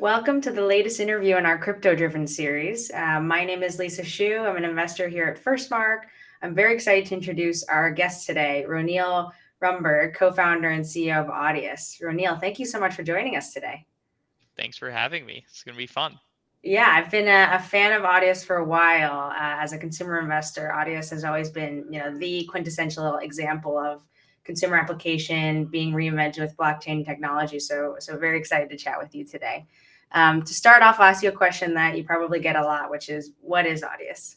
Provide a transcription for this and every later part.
Welcome to the latest interview in our crypto-driven series. My name is Lisa Shu. I'm an investor here at FirstMark. I'm very excited to introduce our guest today, Roneil Rumburg, co-founder and CEO of Audius. Roneil, thank you so much for joining us today. Thanks for having me. It's going to be fun. Yeah, I've been a fan of Audius for a while. As a consumer investor, Audius has always been, the quintessential example of consumer application being reinvented with blockchain technology. So very excited to chat with you today. To start off, I'll ask you a question that you probably get a lot, which is, what is Audius?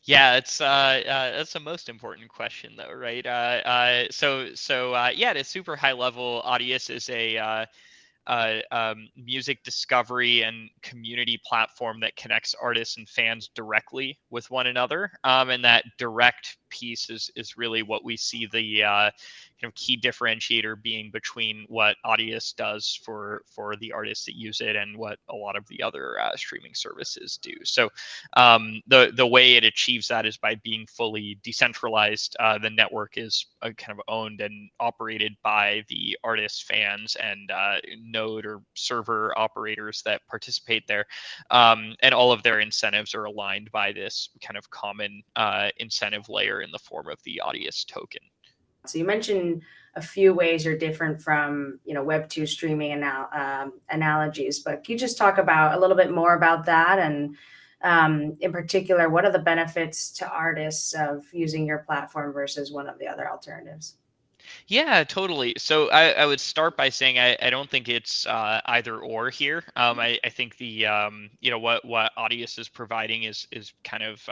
Yeah, it's that's the most important question, though, right? Yeah, at a super high level, Audius is a music discovery and community platform that connects artists and fans directly with one another. And that direct piece is really what we see the key differentiator being between what Audius does for the artists that use it and what a lot of the other streaming services do. So the way it achieves that is by being fully decentralized. The network is kind of owned and operated by the artists, fans, and node or server operators that participate there. And all of their incentives are aligned by this kind of common incentive layer in the form of the Audius token. So you mentioned a few ways you're different from, Web2 streaming analogies, but can you just talk about a little bit more about that? And in particular, what are the benefits to artists of using your platform versus one of the other alternatives? Yeah, totally. So I would start by saying I don't think it's either or here. I think the what Audius is providing is kind of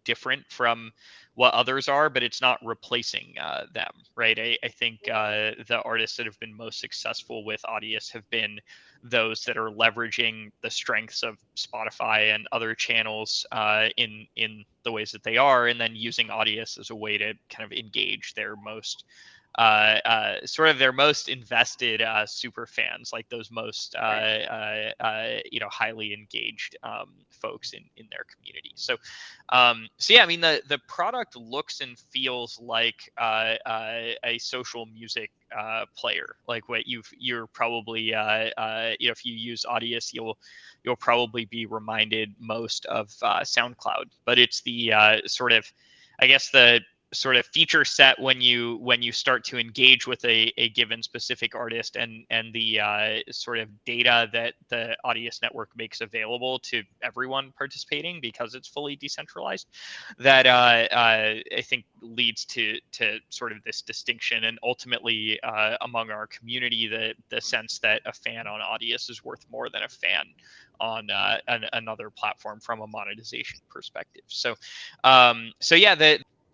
different from what others are, but it's not replacing them, right? I think the artists that have been most successful with Audius have been those that are leveraging the strengths of Spotify and other channels in the ways that they are, and then using Audius as a way to kind of engage their most sort of their most invested super fans, like those most highly engaged folks in their community. So yeah, I mean the product looks and feels like a social music player, like what you're probably if you use Audius, you'll probably be reminded most of SoundCloud, but it's the the sort of feature set when you start to engage with a given specific artist and the sort of data that the Audius network makes available to everyone participating because it's fully decentralized, that I think leads to sort of this distinction, and ultimately among our community the sense that a fan on Audius is worth more than a fan on another platform from a monetization perspective. So yeah,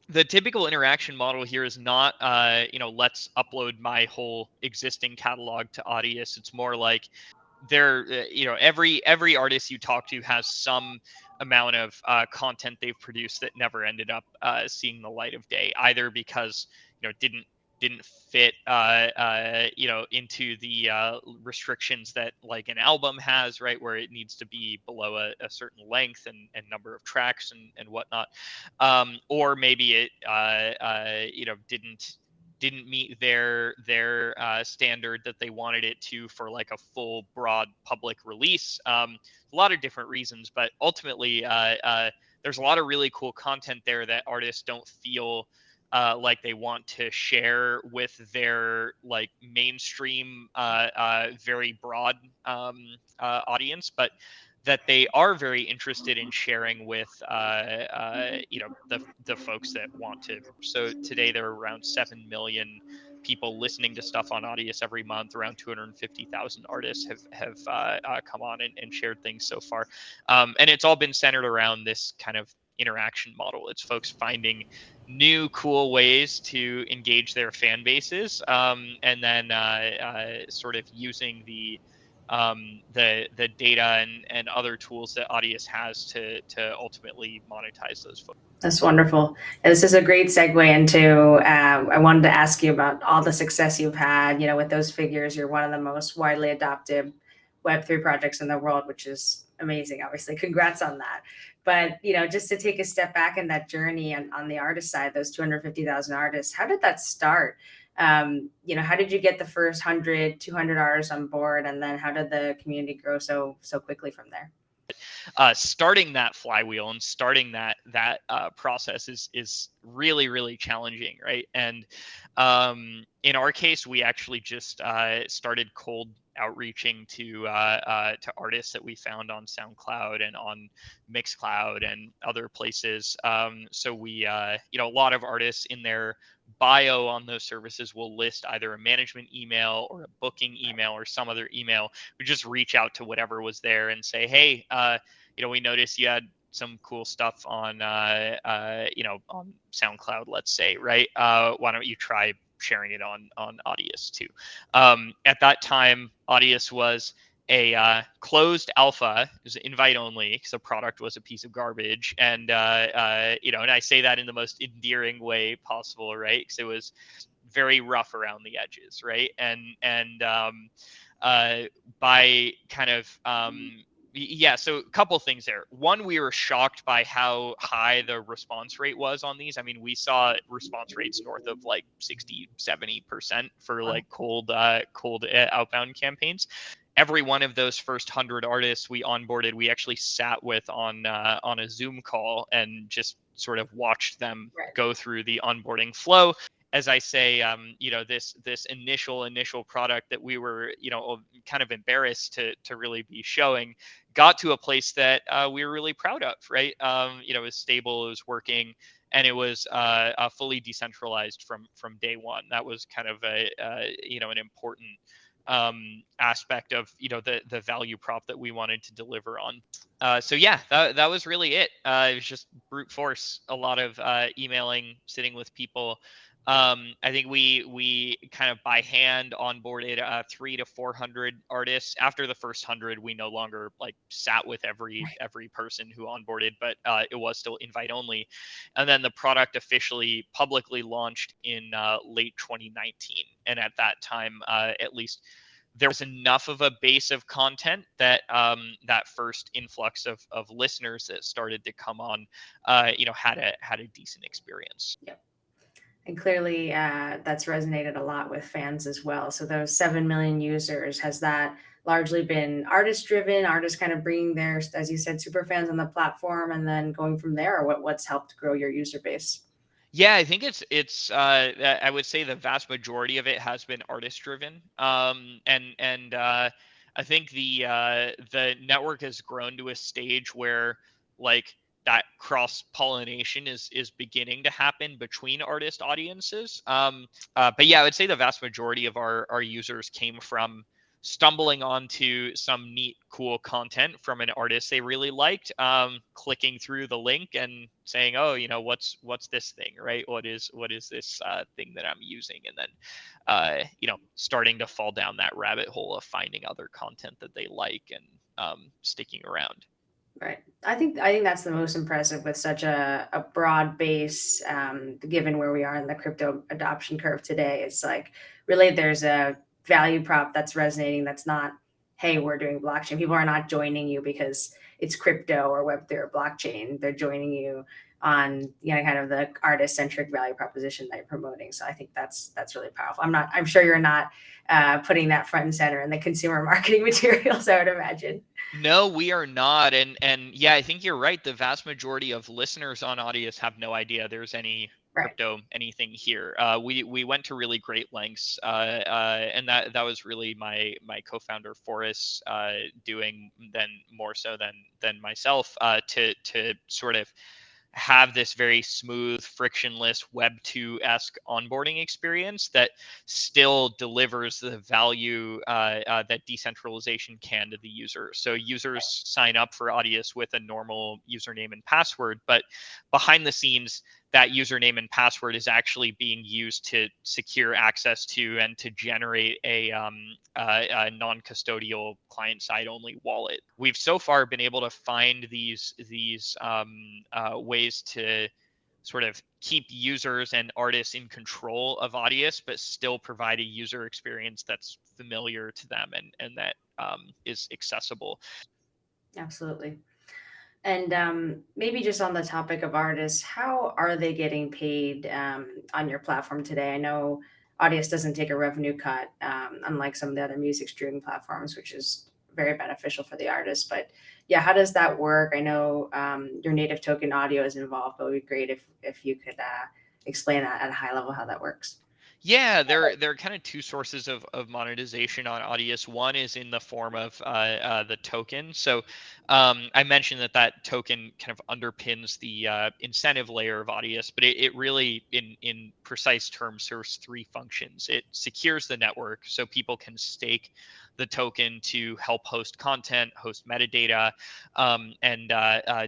the typical interaction model here is not, let's upload my whole existing catalog to Audius. It's more like every artist you talk to has some amount of content they've produced that never ended up seeing the light of day, either because didn't fit into the restrictions that like an album has, right, where it needs to be below a certain length and number of tracks and whatnot, or maybe it didn't meet their standard that they wanted it to for like a full broad public release. A lot of different reasons, but ultimately there's a lot of really cool content there that artists don't feel like they want to share with their like mainstream, very broad audience, but that they are very interested in sharing with the folks that want to. So today there are around 7 million people listening to stuff on Audius every month. Around 250,000 artists have come on and shared things so far, and it's all been centered around this kind of interaction model. It's folks finding new cool ways to engage their fan bases, and then sort of using the data and other tools that Audius has to ultimately monetize those folks. That's wonderful. And this is a great segue into, I wanted to ask you about all the success you've had, with those figures. You're one of the most widely adopted Web3 projects in the world, which is amazing. Obviously, congrats on that. But, just to take a step back in that journey on the artist side, those 250,000 artists, how did that start? How did you get the first 100, 200 artists on board, and then how did the community grow so quickly from there? Starting that flywheel and starting that process is really challenging, right? And in our case, we actually just started cold outreaching to artists that we found on SoundCloud and on Mixcloud and other places. So we a lot of artists in their bio on those services will list either a management email or a booking email or some other email. We just reach out to whatever was there and say, hey, we noticed you had some cool stuff on on SoundCloud, let's say, right? Why don't you try sharing it on Audius too? At that time, Audius was a closed alpha. It was invite only, so product was a piece of garbage, and and I say that in the most endearing way possible, right? Because it was very rough around the edges, right? By kind of yeah, so a couple things there. One, we were shocked by how high the response rate was on these. I mean, we saw response rates north of like 60-70% for like cold outbound campaigns. Every one of those first 100 artists we onboarded, we actually sat with on a Zoom call and just sort of watched them go through the onboarding flow. As I say, this initial product that we were, kind of embarrassed to really be showing, got to a place that we were really proud of, right? It was stable, it was working, and it was fully decentralized from day one. That was kind of an important aspect of the value prop that we wanted to deliver on. So yeah, that was really it. It was just brute force, a lot of emailing, sitting with people. I think we kind of by hand onboarded 300 to 400 artists. After the first 100, we no longer like sat with every person who onboarded, but it was still invite only. And then the product officially publicly launched in late 2019. And at that time, at least there was enough of a base of content that that first influx of listeners that started to come on, had a decent experience. Yep. And clearly, that's resonated a lot with fans as well. So those 7 million users, has that largely been artist driven, artists kind of bringing their, as you said, super fans on the platform and then going from there, or what's helped grow your user base? Yeah, I think it's I would say the vast majority of it has been artist driven. And I think the network has grown to a stage where like that cross pollination is beginning to happen between artist audiences. But yeah, I would say the vast majority of our users came from stumbling onto some neat, cool content from an artist they really liked, clicking through the link and saying, "Oh, what's this thing, right? What is this thing that I'm using?" And then, starting to fall down that rabbit hole of finding other content that they like and sticking around. Right. I think that's the most impressive with such a broad base, given where we are in the crypto adoption curve today. It's like really there's a value prop that's resonating. That's not, hey, we're doing blockchain. People are not joining you because it's crypto or Web3 or blockchain. They're joining you on kind of the artist centric value proposition that you're promoting. So I think that's really powerful. I'm sure you're not putting that front and center in the consumer marketing materials, I would imagine. No, we are not. And yeah, I think you're right. The vast majority of listeners on Audius have no idea there's any Right. crypto anything here. We went to really great lengths, and that was really my co-founder Forrest doing then more so than myself, to sort of have this very smooth, frictionless Web 2-esque onboarding experience that still delivers the value that decentralization can to the user. So users sign up for Audius with a normal username and password, but behind the scenes, that username and password is actually being used to secure access to and to generate a non-custodial client-side only wallet. We've so far been able to find these ways to sort of keep users and artists in control of Audius, but still provide a user experience that's familiar to them and that is accessible. Absolutely. And maybe just on the topic of artists, how are they getting paid on your platform today? I know Audius doesn't take a revenue cut, unlike some of the other music streaming platforms, which is very beneficial for the artist. But yeah, how does that work? I know your native token audio is involved, but it would be great if you could explain that at a high level how that works. Yeah, there are kind of two sources of monetization on Audius. One is in the form of the token. So I mentioned that token kind of underpins the incentive layer of Audius, but it really, in precise terms, serves three functions. It secures the network, so people can stake the token to help host content, host metadata, and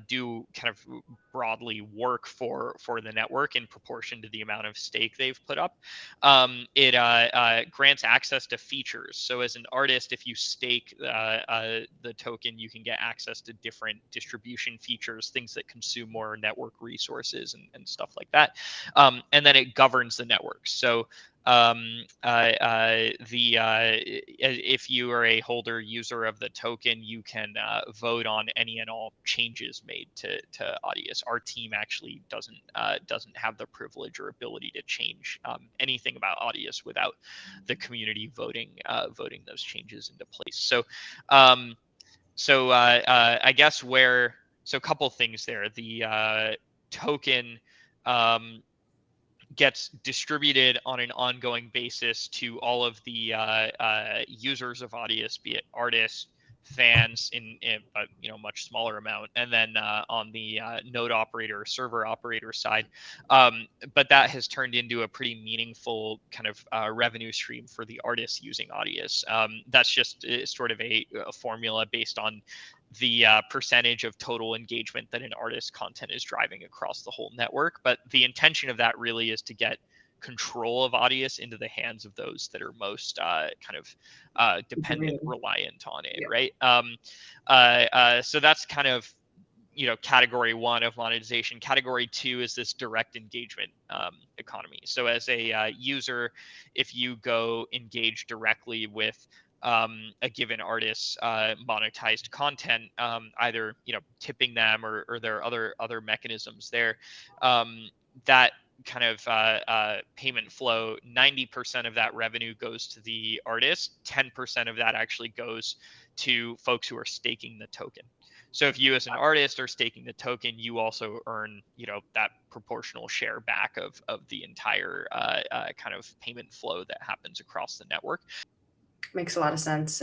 do kind of broadly work for the network in proportion to the amount of stake they've put up. It grants access to features. So as an artist, if you stake the token, you can get access to different distribution features, things that consume more network resources and stuff like that. And then it governs the network. So if you are a holder user of the token, you can vote on any and all changes made to Audius. Our team actually doesn't have the privilege or ability to change anything about Audius without the community voting those changes into place. So I guess a couple things there. The token gets distributed on an ongoing basis to all of the users of Audius, be it artists, fans, in a much smaller amount, and then on the node operator, server operator side. But that has turned into a pretty meaningful kind of revenue stream for the artists using Audius. That's just sort of a formula based on the percentage of total engagement that an artist's content is driving across the whole network. But the intention of that really is to get control of Audius into the hands of those that are most kind of dependent, reliant on it, Yeah. right? So that's kind of category one of monetization. Category two is this direct engagement economy. So as a user, if you go engage directly with a given artist's monetized content, either tipping them or there are other mechanisms there, that kind of payment flow, 90% of that revenue goes to the artist, 10% of that actually goes to folks who are staking the token. So if you as an artist are staking the token, you also earn that proportional share back of the entire kind of payment flow that happens across the network. Makes a lot of sense.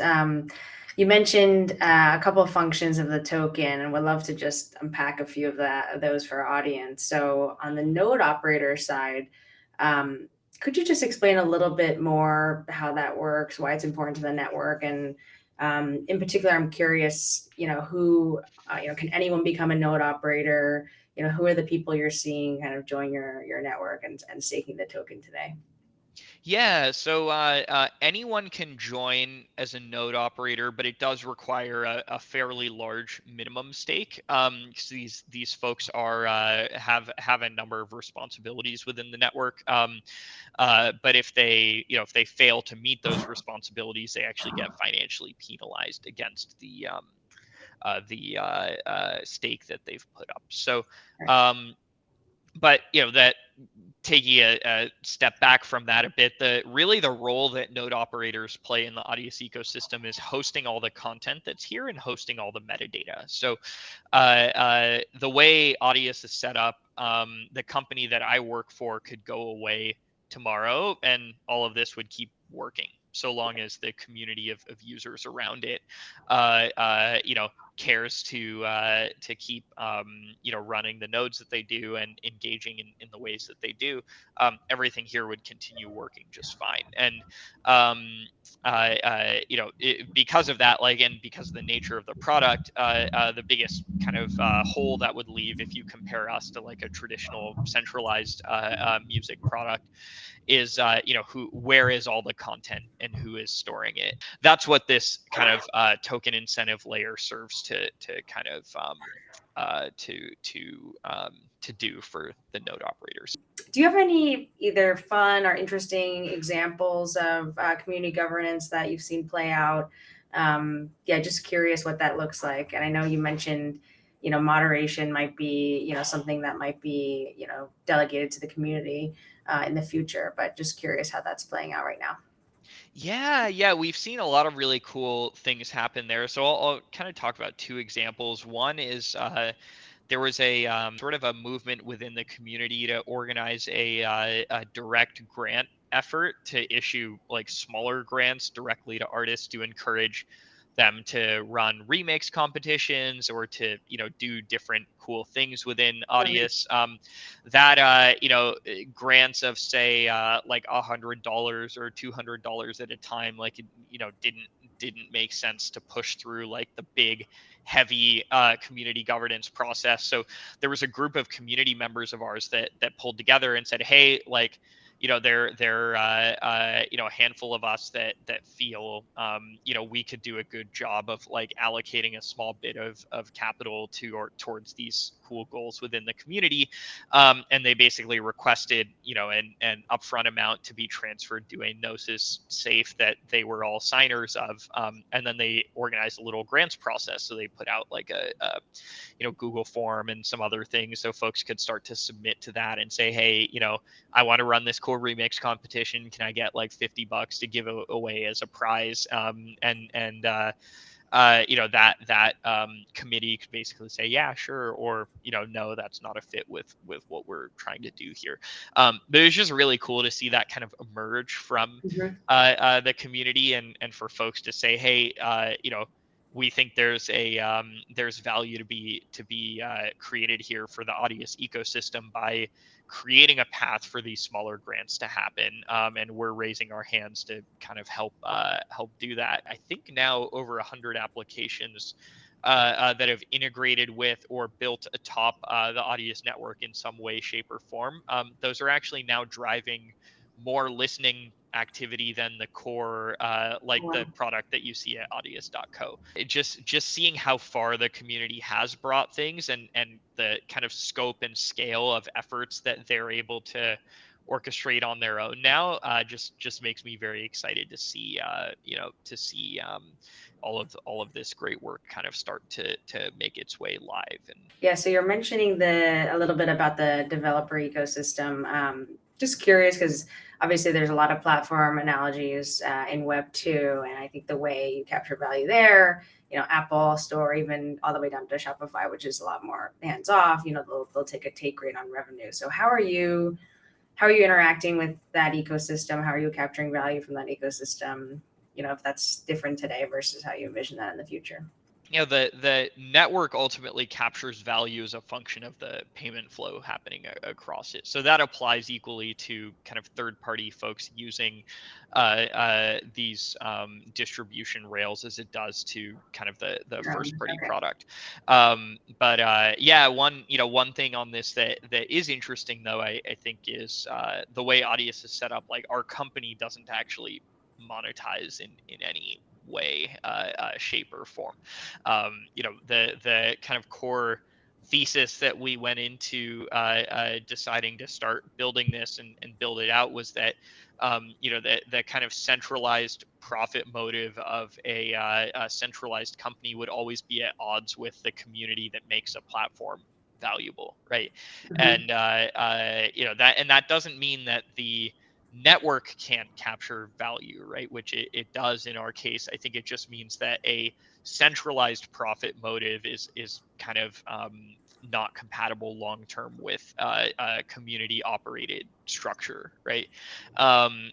You mentioned a couple of functions of the token, and would love to just unpack a few of those for our audience. So on the node operator side, could you just explain a little bit more how that works, why it's important to the network, and in particular, I'm curious, who, can anyone become a node operator? Who are the people you're seeing kind of join your network and staking the token today? Yeah, so anyone can join as a node operator, but it does require a fairly large minimum stake. So these folks are have a number of responsibilities within the network. But if they fail to meet those responsibilities, they actually get financially penalized against the stake that they've put up. So, but that, taking a step back from that a bit, the role that node operators play in the Audius ecosystem is hosting all the content that's here and hosting all the metadata. So the way Audius is set up, the company that I work for could go away tomorrow and all of this would keep working, so long as the community of users around it cares to keep running the nodes that they do and engaging in the ways that they do. Everything here would continue working just fine. And because of that, and because of the nature of the product, the biggest kind of hole that would leave if you compare us to like a traditional centralized music product is where is all the content and who is storing it. That's what this kind of token incentive layer serves to kind of to do for the node operators. Do you have any either fun or interesting examples of community governance that you've seen play out? Just curious what that looks like. And I know you mentioned moderation might be, something that might be, delegated to the community in the future. But just curious how that's playing out right now. Yeah, we've seen a lot of really cool things happen there. So I'll kind of talk about two examples. One is there was a sort of a movement within the community to organize a direct grant effort to issue like smaller grants directly to artists to encourage them to run remix competitions or to do different cool things within Right. Audius. That grants of say like $100 or $200 at a time, like didn't make sense to push through like the big heavy community governance process. So there was a group of community members of ours that pulled together and said, hey, like there a handful of us that feel we could do a good job of like allocating a small bit of capital to or towards these cool goals within the community, and they basically requested an upfront amount to be transferred to a Gnosis safe that they were all signers of, and then they organized a little grants process. So they put out like a Google form and some other things so folks could start to submit to that and say, hey, I want to run this cool remix competition. Can I get like $50 to give away as a prize? That committee could basically say, yeah, sure, or no, that's not a fit with what we're trying to do here. But it was just really cool to see that kind of emerge from Mm-hmm. the community, and for folks to say, hey, we think there's there's value to be created here for the Audius ecosystem by creating a path for these smaller grants to happen, and we're raising our hands to kind of help do that. I think now over 100 applications that have integrated with or built atop the Audius network in some way, shape, or form. Those are actually now driving more listening activity than the core, like the product that you see at audius.co. Just seeing how far the community has brought things, and the kind of scope and scale of efforts that they're able to orchestrate on their own now, just makes me very excited to see all of this great work kind of start to make its way live. And Yeah, so you're mentioning a little bit about the developer ecosystem. Just curious because obviously there's a lot of platform analogies in Web 2, and I think the way you capture value there, Apple Store, even all the way down to Shopify, which is a lot more hands off. They'll take a take rate on revenue. So how are you interacting with that ecosystem? How are you capturing value from that ecosystem? If that's different today versus how you envision that in the future. The network ultimately captures value as a function of the payment flow happening across it. So that applies equally to kind of third-party folks using these distribution rails as it does to kind of the first-party Okay. product. One thing on this that is interesting though, I think, is the way Audius is set up. Like, our company doesn't actually monetize in any way, shape, or form. The kind of core thesis that we went into deciding to start building this and build it out was that the kind of centralized profit motive of a centralized company would always be at odds with the community that makes a platform valuable, right? Mm-hmm. That doesn't mean that the network can't capture value, right? Which it does in our case. I think it just means that a centralized profit motive is kind of not compatible long term with a community operated structure, right? And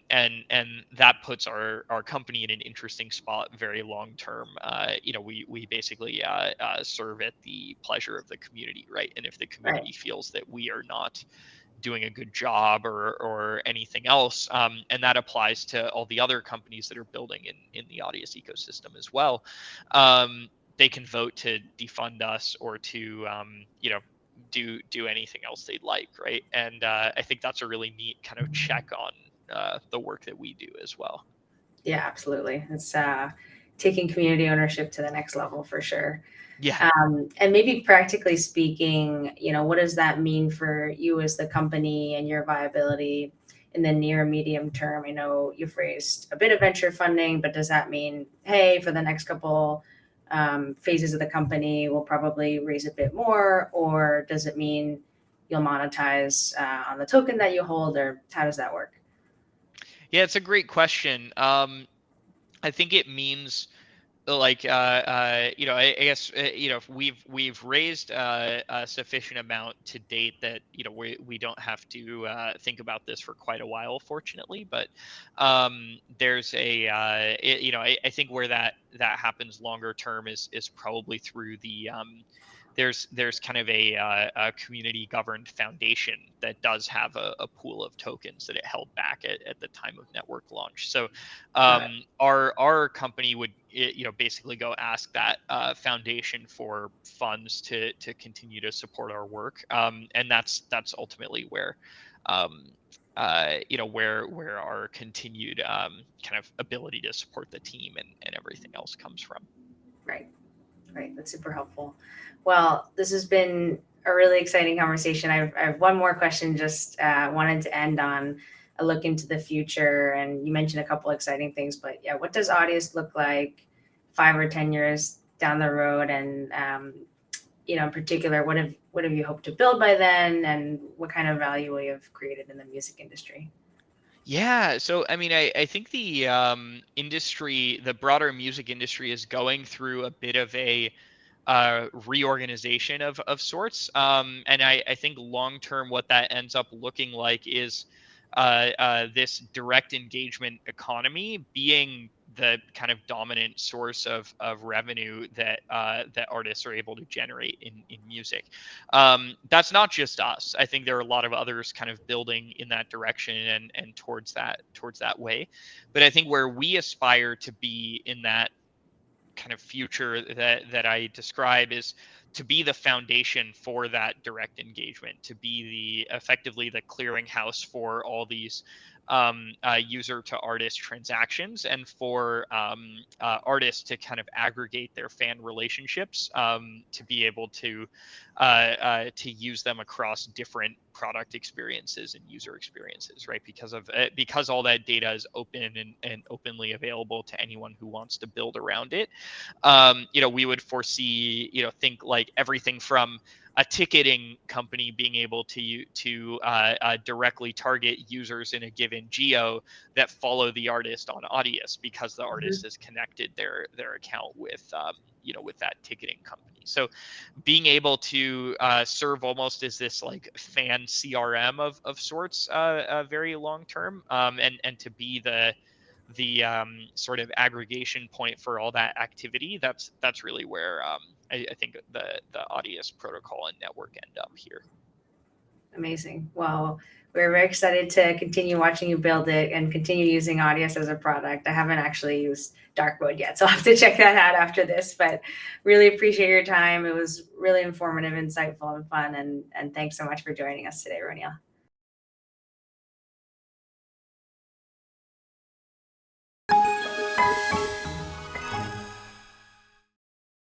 that puts our company in an interesting spot very long term. We basically serve at the pleasure of the community, right? And if the Right. community feels that we are not doing a good job or anything else, and that applies to all the other companies that are building in the Audius ecosystem as well, they can vote to defund us or to do anything else they'd like, right? And I think that's a really neat kind of check on the work that we do as well. Yeah, absolutely. It's taking community ownership to the next level for sure. Yeah. And maybe practically speaking, what does that mean for you as the company and your viability in the near medium term? I know you've raised a bit of venture funding, but does that mean, hey, for the next couple phases of the company will probably raise a bit more, or does it mean you'll monetize on the token that you hold, or how does that work? Yeah, it's a great question. I think it means like I guess if we've raised a sufficient amount to date that we don't have to think about this for quite a while, fortunately. But there's I think where that happens longer term is probably through the there's kind of a community governed foundation that does have a pool of tokens that it held back at the time of network launch. So our company would basically go ask that foundation for funds to continue to support our work, and that's ultimately where where our continued kind of ability to support the team and everything else comes from. Right. Right. That's super helpful. Well, this has been a really exciting conversation. I have one more question, just wanted to end on a look into the future. And you mentioned a couple exciting things, but yeah, what does Audius look like 5 or 10 years down the road? And, in particular, what have you hoped to build by then? And what kind of value will you have created in the music industry? Yeah, so I mean, I think the industry, the broader music industry, is going through a bit of a reorganization of sorts. And I think long term, what that ends up looking like is this direct engagement economy being the kind of dominant source of revenue that that artists are able to generate in music. That's not just us. I think there are a lot of others kind of building in that direction and towards that way. But I think where we aspire to be in that kind of future that I describe is to be the foundation for that direct engagement, to be effectively the clearinghouse for all these user to artist transactions, and for artists to kind of aggregate their fan relationships, to be able to use them across different product experiences and user experiences, right? Because all that data is open and openly available to anyone who wants to build around it. We would foresee, think like everything from a ticketing company being able to directly target users in a given geo that follow the artist on Audius because the artist has connected their account with with that ticketing company. So being able to serve almost as this like fan CRM of sorts, very long term, and to be the sort of aggregation point for all that activity. That's really where I think the Audius protocol and network end up here. Amazing. Well, we're very excited to continue watching you build it and continue using Audius as a product. I haven't actually used dark mode yet, so I'll have to check that out after this, but really appreciate your time. It was really informative, insightful, and fun. And thanks so much for joining us today, Roneil.